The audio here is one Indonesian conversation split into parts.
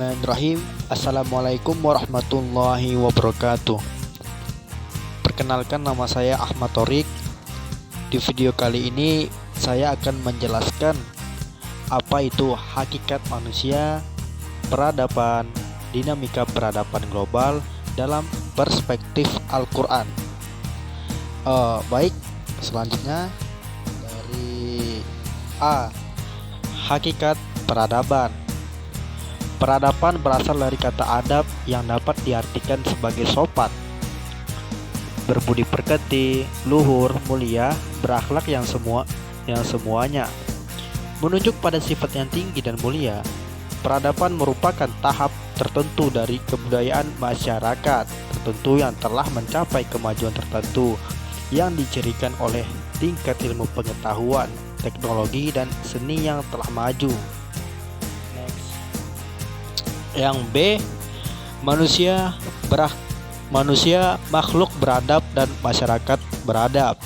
Bismillahirrahmanirrahim. Assalamualaikum warahmatullahi wabarakatuh. Perkenalkan, nama saya Ahmad Thorik. Di video kali ini saya akan menjelaskan apa itu hakikat manusia, peradaban, dinamika peradaban global dalam perspektif Al-Quran. Baik, selanjutnya dari A. Hakikat peradaban. Peradaban berasal dari kata adab yang dapat diartikan sebagai sopan, berbudi pekerti, luhur, mulia, berakhlak yang semuanya menunjuk pada sifat yang tinggi dan mulia. Peradaban merupakan tahap tertentu dari kebudayaan masyarakat tertentu yang telah mencapai kemajuan tertentu yang dicirikan oleh tingkat ilmu pengetahuan, teknologi, dan seni yang telah maju. Yang B. Manusia makhluk beradab dan masyarakat beradab.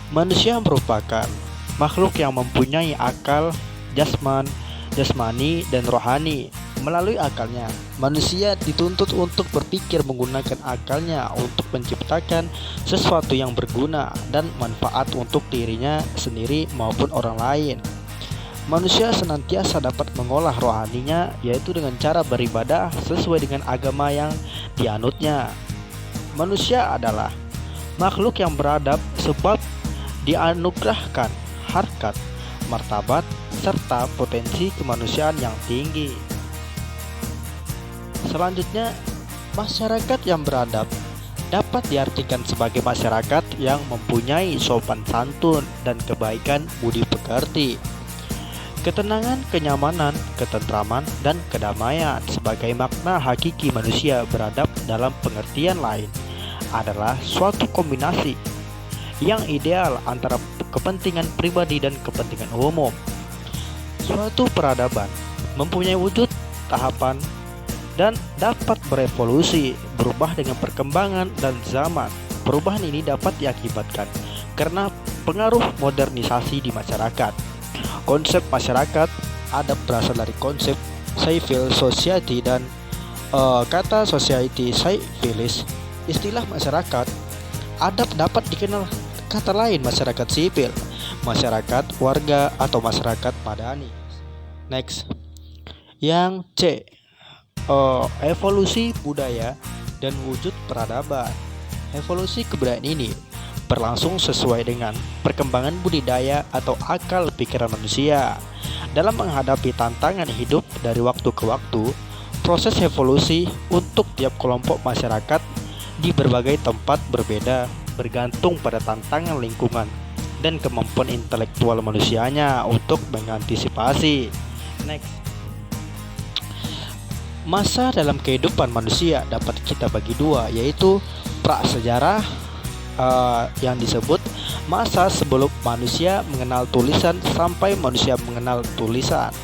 Manusia merupakan makhluk yang mempunyai akal, jasmani dan rohani. Melalui akalnya, manusia dituntut untuk berpikir menggunakan akalnya untuk menciptakan sesuatu yang berguna dan manfaat untuk dirinya sendiri maupun orang lain. Manusia senantiasa dapat mengolah rohaninya, yaitu dengan cara beribadah sesuai dengan agama yang dianutnya. Manusia adalah makhluk yang beradab sebab dianugerahkan harkat, martabat, serta potensi kemanusiaan yang tinggi. Selanjutnya, masyarakat yang beradab dapat diartikan sebagai masyarakat yang mempunyai sopan santun dan kebaikan budi pekerti, ketenangan, kenyamanan, ketentraman, dan kedamaian. Sebagai makna hakiki manusia beradab dalam pengertian lain adalah suatu kombinasi yang ideal antara kepentingan pribadi dan kepentingan umum. Suatu peradaban mempunyai wujud, tahapan, dan dapat berevolusi, berubah dengan perkembangan dan zaman. Perubahan ini dapat diakibatkan karena pengaruh modernisasi di masyarakat. Konsep masyarakat adab berasal dari konsep civil society dan kata society civilis. Istilah masyarakat adab dapat dikenal kata lain masyarakat sipil, masyarakat warga, atau masyarakat madani. Next, yang C. Evolusi budaya dan wujud peradaban. Evolusi kebudayaan ini berlangsung sesuai dengan perkembangan budidaya atau akal pikiran manusia. Dalam menghadapi tantangan hidup dari waktu ke waktu, proses evolusi untuk tiap kelompok masyarakat di berbagai tempat berbeda, bergantung pada tantangan lingkungan dan kemampuan intelektual manusianya untuk mengantisipasi. Next, masa dalam kehidupan manusia dapat kita bagi dua, yaitu prasejarah yang disebut masa sebelum manusia mengenal tulisan sampai manusia mengenal tulisan,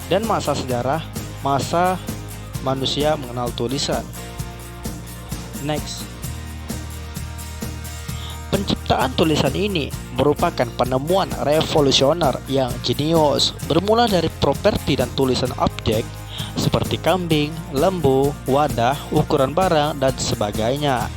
dan masa sejarah masa manusia mengenal tulisan. Next, penciptaan tulisan ini merupakan penemuan revolusioner yang jenius, bermula dari properti dan tulisan objek seperti kambing, lembu, wadah, ukuran barang, dan sebagainya.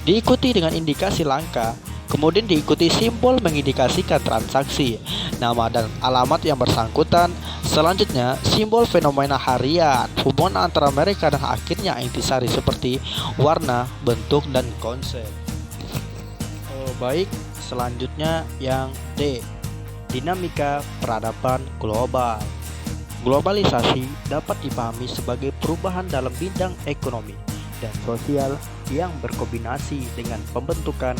Diikuti dengan indikasi langka, kemudian diikuti simbol mengindikasikan transaksi, nama dan alamat yang bersangkutan. Selanjutnya, simbol fenomena harian, hubungan antara mereka, dan akhirnya intisari seperti warna, bentuk, dan konsep. Baik, selanjutnya yang D. Dinamika peradaban global. Globalisasi dapat dipahami sebagai perubahan dalam bidang ekonomi dan sosial yang berkombinasi dengan pembentukan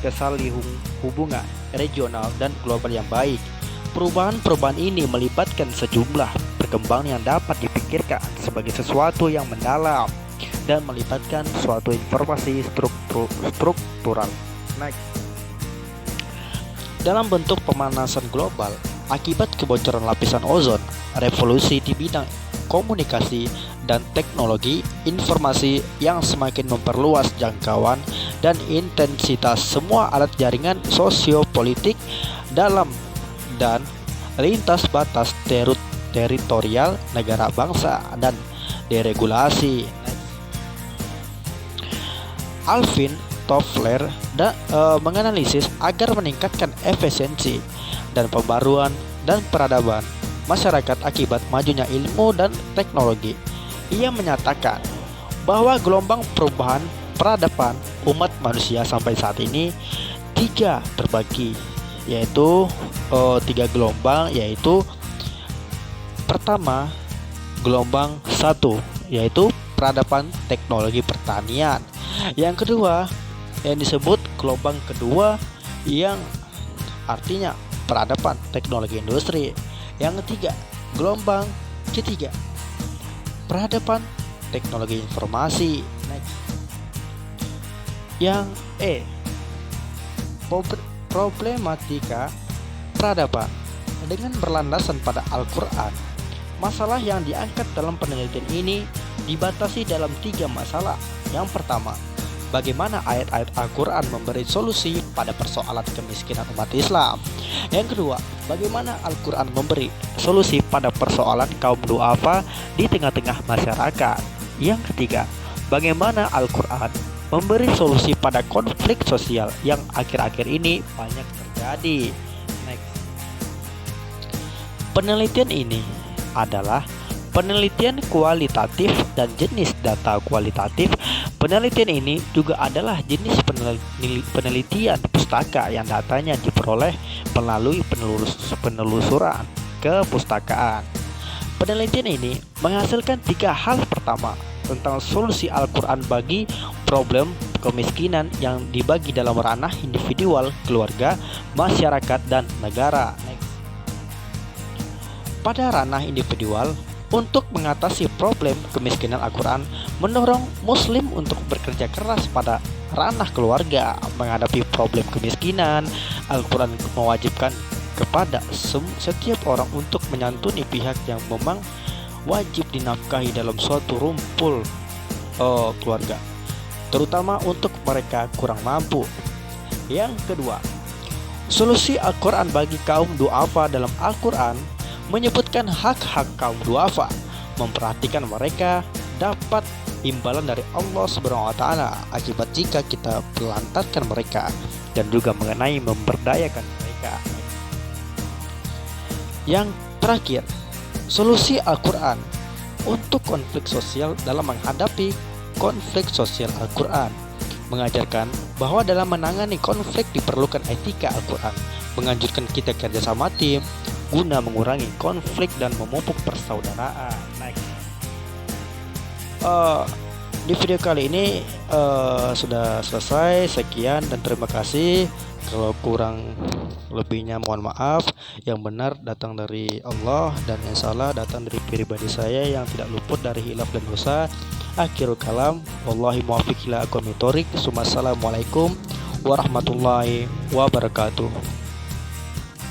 kesalihung hubungan regional dan global yang baik. Perubahan ini melibatkan sejumlah perkembangan yang dapat dipikirkan sebagai sesuatu yang mendalam dan melibatkan suatu informasi struktural. Next, dalam bentuk pemanasan global akibat kebocoran lapisan ozon, revolusi di bidang komunikasi dan teknologi informasi yang semakin memperluas jangkauan dan intensitas semua alat jaringan sosiopolitik dalam dan lintas batas teritorial negara bangsa, dan deregulasi. Alvin Toffler menganalisis agar meningkatkan efisiensi dan pembaruan dan peradaban masyarakat akibat majunya ilmu dan teknologi. Ia menyatakan bahwa gelombang perubahan peradaban umat manusia sampai saat ini terbagi, yaitu tiga gelombang, yaitu pertama gelombang 1, yaitu peradaban teknologi pertanian. Yang kedua yang disebut gelombang kedua, yang artinya peradaban teknologi industri. Yang ketiga, gelombang ketiga, peradaban teknologi informasi. Next. Yang problematika peradaban dengan berlandasan pada Al-Quran. Masalah yang diangkat dalam penelitian ini dibatasi dalam 3 masalah. Yang pertama, bagaimana ayat-ayat Al-Quran memberi solusi pada persoalan kemiskinan umat Islam. Yang kedua, bagaimana Al-Quran memberi solusi pada persoalan kaum du'afa di tengah-tengah masyarakat. Yang ketiga, bagaimana Al-Quran memberi solusi pada konflik sosial yang akhir-akhir ini banyak terjadi. Next. Penelitian ini adalah penelitian kualitatif dan jenis data kualitatif. Penelitian ini juga adalah jenis penelitian pustaka yang datanya diperoleh melalui penelusuran kepustakaan. Penelitian ini menghasilkan 3 hal. Pertama, tentang solusi Al-Quran bagi problem kemiskinan yang dibagi dalam ranah individual, keluarga, masyarakat, dan negara. Next. Pada ranah individual, untuk mengatasi problem kemiskinan, Al-Quran mendorong Muslim untuk bekerja keras pada ranah keluarga. Menghadapi problem kemiskinan, Al-Quran mewajibkan kepada setiap orang untuk menyantuni pihak yang memang wajib dinafkahi dalam suatu rumpul keluarga, terutama untuk mereka kurang mampu. Yang kedua, solusi Al-Quran bagi kaum du'afa dalam Al-Quran menyebutkan hak-hak kaum du'afa, memperhatikan mereka dapat imbalan dari Allah SWT akibat jika kita pelantarkan mereka, dan juga mengenai memberdayakan mereka. Yang terakhir, solusi Al-Quran untuk konflik sosial. Dalam menghadapi konflik sosial, Al-Quran mengajarkan bahwa dalam menangani konflik diperlukan etika. Al-Quran menganjurkan kita kerjasama tim guna mengurangi konflik dan memupuk persaudaraan. Di video kali ini sudah selesai. Sekian dan terima kasih. Kalau kurang lebihnya mohon maaf. Yang benar datang dari Allah, dan yang salah datang dari pribadi saya yang tidak luput dari hilaf dan dosa. Akhirul kalam, wallahi muwaffiq ila aqwamit thoriq. Assalamualaikum warahmatullahi wabarakatuh.